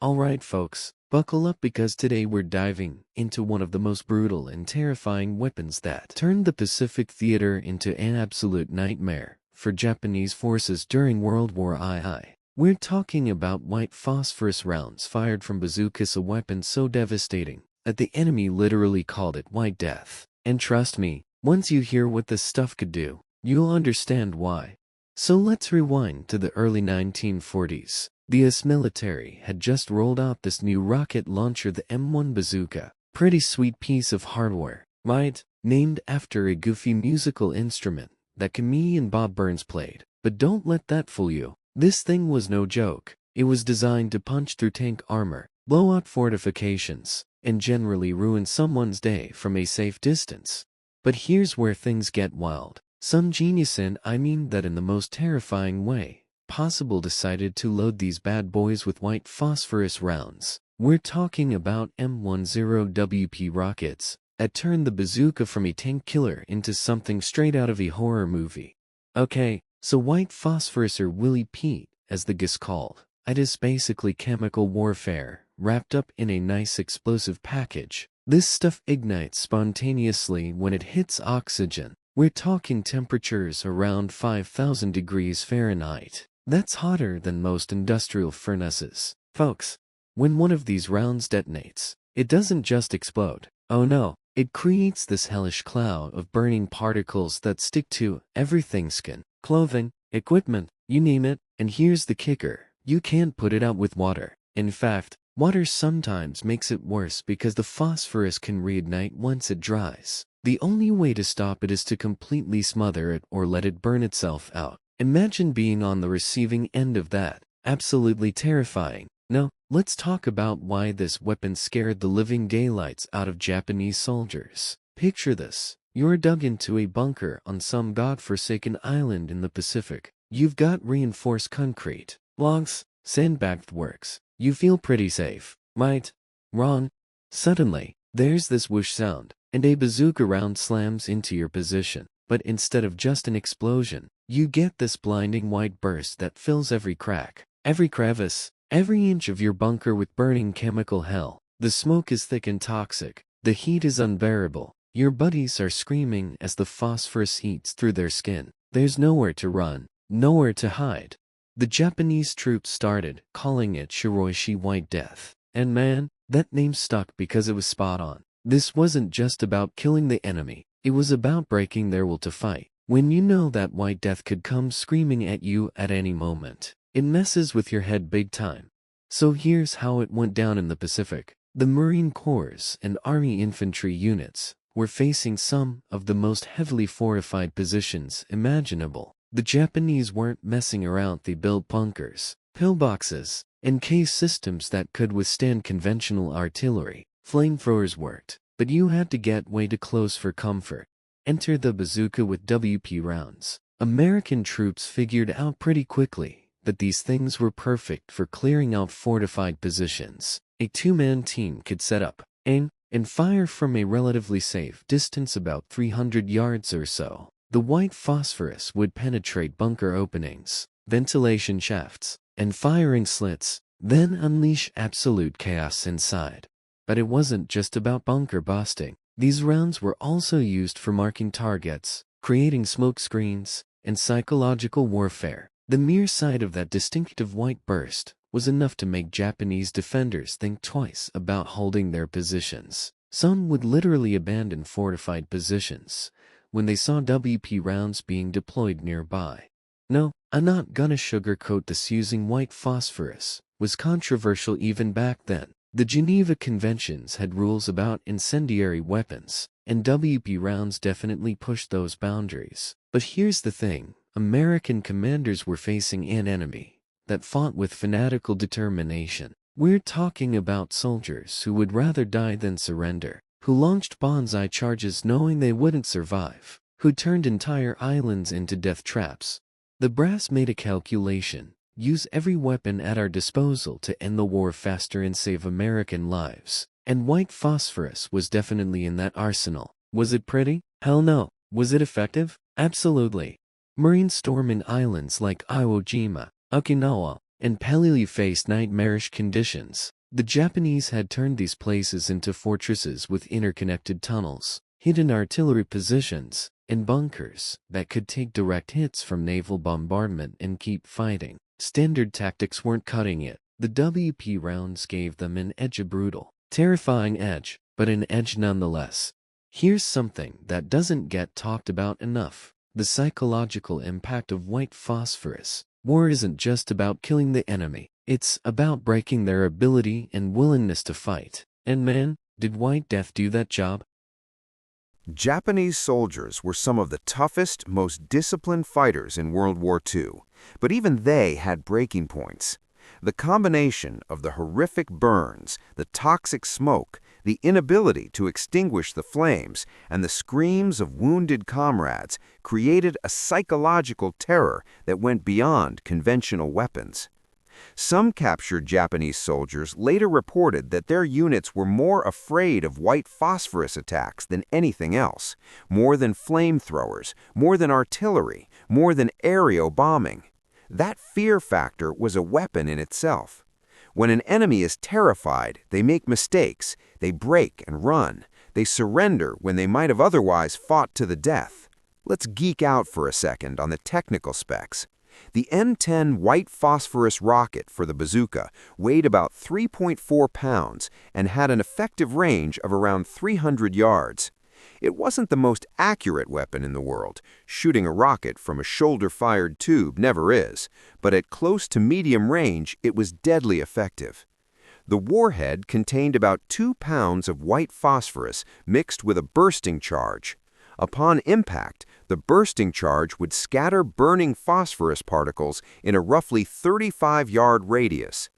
Alright folks, buckle up because today we're diving into one of the most brutal and terrifying weapons that turned the Pacific theater into an absolute nightmare for Japanese forces during World War II. We're talking about white phosphorus rounds fired from bazookas, a weapon so devastating that the enemy literally called it White Death. And trust me, once you hear what this stuff could do, you'll understand why. So let's rewind to the early 1940s. The US military had just rolled out this new rocket launcher, the M1 Bazooka. Pretty sweet piece of hardware, right? Named after a goofy musical instrument that comedian Bob Burns played. But don't let that fool you. This thing was no joke. It was designed to punch through tank armor, blow out fortifications, and generally ruin someone's day from a safe distance. But here's where things get wild. Some genius, and I mean that in the most terrifying way possible, decided to load these bad boys with white phosphorus rounds. We're talking about M10WP rockets that turned the bazooka from a tank killer into something straight out of a horror movie. Okay, so white phosphorus, or Willie Pete as the guy's called, it is basically chemical warfare wrapped up in a nice explosive package. This stuff ignites spontaneously when it hits oxygen. We're talking temperatures around 5,000 degrees Fahrenheit. That's hotter than most industrial furnaces. Folks, when one of these rounds detonates, it doesn't just explode. Oh no, it creates this hellish cloud of burning particles that stick to everything: skin, clothing, equipment, you name it. And here's the kicker: you can't put it out with water. In fact, water sometimes makes it worse because the phosphorus can reignite once it dries. The only way to stop it is to completely smother it or let it burn itself out. Imagine being on the receiving end of that. Absolutely terrifying. Now, let's talk about why this weapon scared the living daylights out of Japanese soldiers. Picture this. You're dug into a bunker on some godforsaken island in the Pacific. You've got reinforced concrete, logs, sandbagged works. You feel pretty safe, right? Wrong. Suddenly, there's this whoosh sound, and a bazooka round slams into your position. But instead of just an explosion, you get this blinding white burst that fills every crack, every crevice, every inch of your bunker with burning chemical hell. The smoke is thick and toxic. The heat is unbearable. Your buddies are screaming as the phosphorus eats through their skin. There's nowhere to run, nowhere to hide. The Japanese troops started calling it Shiroishi, White Death. And man, that name stuck because it was spot on. This wasn't just about killing the enemy. It was about breaking their will to fight. When you know that White Death could come screaming at you at any moment, it messes with your head big time. So here's how it went down in the Pacific. The Marine Corps and Army infantry units were facing some of the most heavily fortified positions imaginable. The Japanese weren't messing around. They built bunkers, pillboxes, and case systems that could withstand conventional artillery. Flamethrowers worked, but you had to get way too close for comfort. Enter the bazooka with WP rounds. American troops figured out pretty quickly that these things were perfect for clearing out fortified positions. A two-man team could set up, aim, and fire from a relatively safe distance, about 300 yards or so. The white phosphorus would penetrate bunker openings, ventilation shafts, and firing slits, then unleash absolute chaos inside. But it wasn't just about bunker busting. These rounds were also used for marking targets, creating smoke screens, and psychological warfare. The mere sight of that distinctive white burst was enough to make Japanese defenders think twice about holding their positions. Some would literally abandon fortified positions when they saw WP rounds being deployed nearby. No, I'm not gonna sugarcoat this. Using white phosphorus was controversial even back then. The Geneva Conventions had rules about incendiary weapons, and WP rounds definitely pushed those boundaries. But here's the thing: American commanders were facing an enemy that fought with fanatical determination. We're talking about soldiers who would rather die than surrender, who launched banzai charges knowing they wouldn't survive, who turned entire islands into death traps. The brass made a calculation: use every weapon at our disposal to end the war faster and save American lives. And white phosphorus was definitely in that arsenal. Was it pretty? Hell no. Was it effective? Absolutely. Marines storming islands like Iwo Jima, Okinawa, and palely faced nightmarish conditions. The Japanese had turned these places into fortresses with interconnected tunnels, hidden artillery positions, and bunkers that could take direct hits from naval bombardment and keep fighting. Standard tactics weren't cutting it. The WP rounds gave them an edge, a brutal, terrifying edge, but an edge nonetheless. Here's something that doesn't get talked about enough: the psychological impact of white phosphorus. War isn't just about killing the enemy, it's about breaking their ability and willingness to fight. And man, did White Death do that job? Japanese soldiers were some of the toughest, most disciplined fighters in World War II, but even they had breaking points. The combination of the horrific burns, the toxic smoke, the inability to extinguish the flames, and the screams of wounded comrades created a psychological terror that went beyond conventional weapons. Some captured Japanese soldiers later reported that their units were more afraid of white phosphorus attacks than anything else, more than flamethrowers, more than artillery, more than aerial bombing. That fear factor was a weapon in itself. When an enemy is terrified, they make mistakes, they break and run, they surrender when they might have otherwise fought to the death. Let's geek out for a second on the technical specs. The N-10 white phosphorus rocket for the Bazooka weighed about 3.4 pounds and had an effective range of around 300 yards. It wasn't the most accurate weapon in the world. Shooting a rocket from a shoulder-fired tube never is, but at close to medium range, it was deadly effective. The warhead contained about 2 pounds of white phosphorus mixed with a bursting charge. Upon impact, the bursting charge would scatter burning phosphorus particles in a roughly 35-yard radius.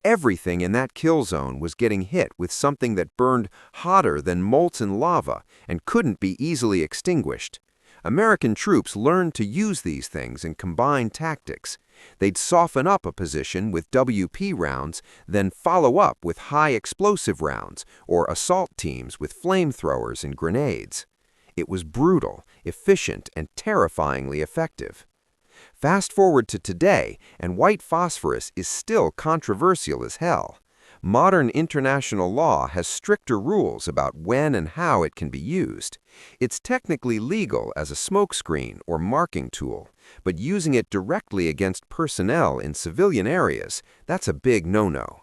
Everything in that kill zone was getting hit with something that burned hotter than molten lava and couldn't be easily extinguished. American troops learned to use these things in combined tactics. They'd soften up a position with WP rounds, then follow up with high explosive rounds, or assault teams with flamethrowers and grenades. It was brutal, efficient, and terrifyingly effective. Fast forward to today, and white phosphorus is still controversial as hell. Modern international law has stricter rules about when and how it can be used. It's technically legal as a smokescreen or marking tool, but using it directly against personnel in civilian areas, that's a big no-no.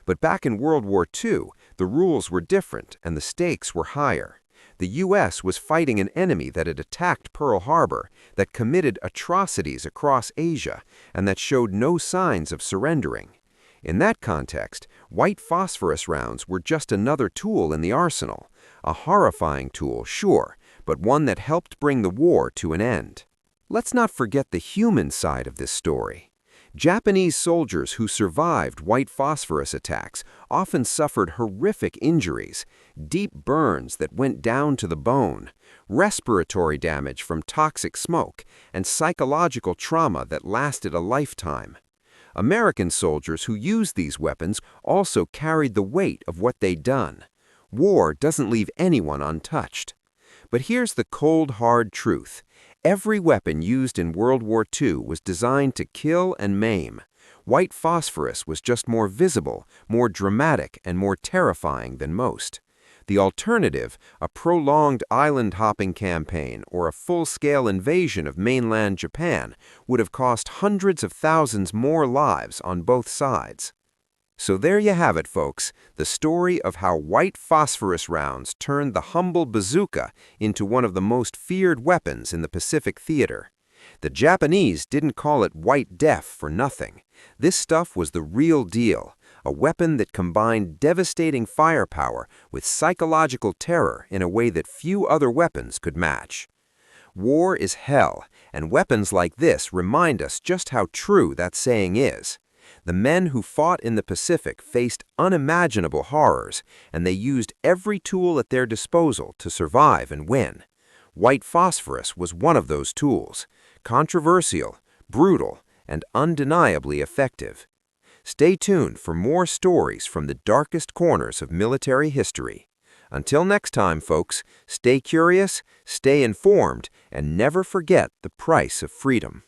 But back in World War II, the rules were different and the stakes were higher. The U.S. was fighting an enemy that had attacked Pearl Harbor, that committed atrocities across Asia, and that showed no signs of surrendering. In that context, white phosphorus rounds were just another tool in the arsenal. A horrifying tool, sure, but one that helped bring the war to an end. Let's not forget the human side of this story. Japanese soldiers who survived white phosphorus attacks often suffered horrific injuries, deep burns that went down to the bone, respiratory damage from toxic smoke, and psychological trauma that lasted a lifetime. American soldiers who used these weapons also carried the weight of what they'd done. War doesn't leave anyone untouched. But here's the cold, hard truth. Every weapon used in World War II was designed to kill and maim. White phosphorus was just more visible, more dramatic, and more terrifying than most. The alternative, a prolonged island-hopping campaign or a full-scale invasion of mainland Japan, would have cost hundreds of thousands more lives on both sides. So there you have it, folks, the story of how white phosphorus rounds turned the humble bazooka into one of the most feared weapons in the Pacific theater. The Japanese didn't call it White Death for nothing. This stuff was the real deal, a weapon that combined devastating firepower with psychological terror in a way that few other weapons could match. War is hell, and weapons like this remind us just how true that saying is. The men who fought in the Pacific faced unimaginable horrors, and they used every tool at their disposal to survive and win. White phosphorus was one of those tools, controversial, brutal, and undeniably effective. Stay tuned for more stories from the darkest corners of military history. Until next time, folks, stay curious, stay informed, and never forget the price of freedom.